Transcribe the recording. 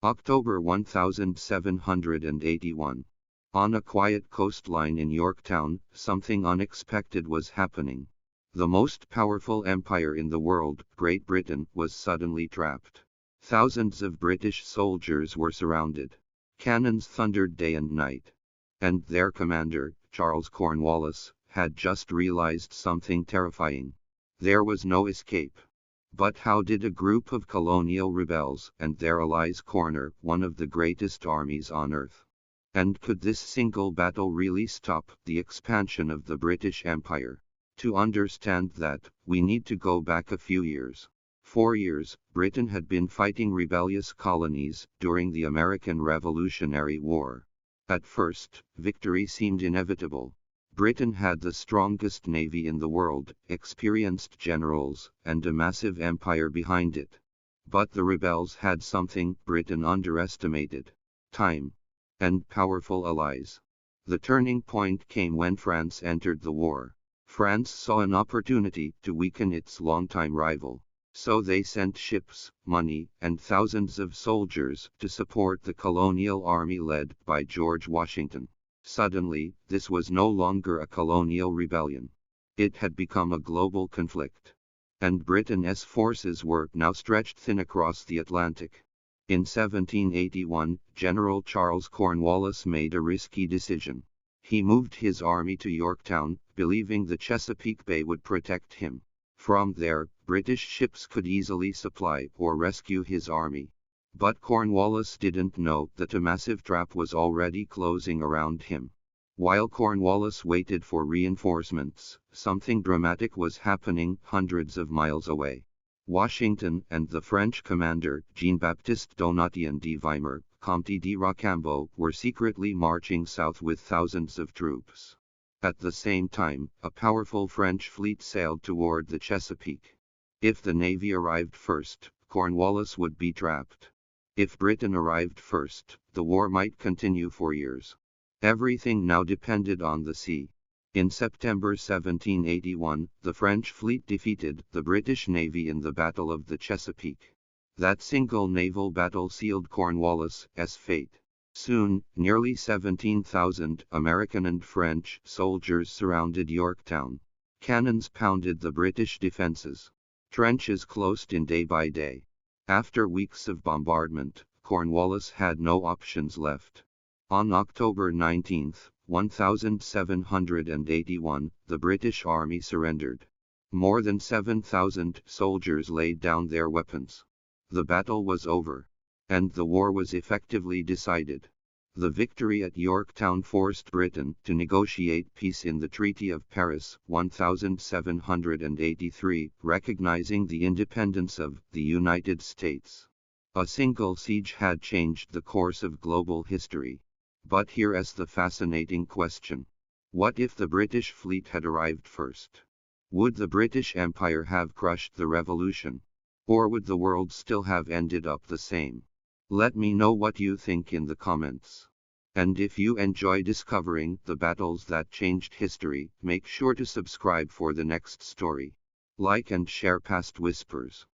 October 1781. On a quiet coastline in Yorktown, something unexpected was happening. The most powerful empire in the world, Great Britain, was suddenly trapped. Thousands of British soldiers were surrounded. Cannons thundered day and night. And their commander, Charles Cornwallis, had just realized something terrifying. There was no escape. But how did a group of colonial rebels and their allies corner one of the greatest armies on earth? And could this single battle really stop the expansion of the British Empire? To understand that, we need to go back a few years. 4 years, Britain had been fighting rebellious colonies during the American Revolutionary War. At first, victory seemed inevitable. Britain had the strongest navy in the world, experienced generals, and a massive empire behind it. But the rebels had something Britain underestimated: time and powerful allies. The turning point came when France entered the war. France saw an opportunity to weaken its longtime rival. So they sent ships, money, and thousands of soldiers to support the colonial army led by George Washington. Suddenly, this was no longer a colonial rebellion. It had become a global conflict. And Britain's forces were now stretched thin across the Atlantic. In 1781, General Charles Cornwallis made a risky decision. He moved his army to Yorktown, believing the Chesapeake Bay would protect him. From there, British ships could easily supply or rescue his army. But Cornwallis didn't know that a massive trap was already closing around him. While Cornwallis waited for reinforcements, something dramatic was happening hundreds of miles away. Washington and the French commander Jean-Baptiste Donatien de Weimar, Comte de Rochambeau, were secretly marching south with thousands of troops. At the same time, a powerful French fleet sailed toward the Chesapeake. If the navy arrived first, Cornwallis would be trapped. If Britain arrived first, the war might continue for years. Everything now depended on the sea. In September 1781, the French fleet defeated the British Navy in the Battle of the Chesapeake. That single naval battle sealed Cornwallis' fate. Soon, nearly 17,000 American and French soldiers surrounded Yorktown. Cannons pounded the British defenses. Trenches closed in day by day. After weeks of bombardment, Cornwallis had no options left. On October 19, 1781, the British army surrendered. More than 7,000 soldiers laid down their weapons. The battle was over. And the war was effectively decided. The victory at Yorktown forced Britain to negotiate peace in the Treaty of Paris, 1783, recognizing the independence of the United States. A single siege had changed the course of global history. But here is the fascinating question. What if the British fleet had arrived first? Would the British Empire have crushed the revolution? Or would the world still have ended up the same? Let me know what you think in the comments. And if you enjoy discovering the battles that changed history, make sure to subscribe for the next story. Like and share past whispers.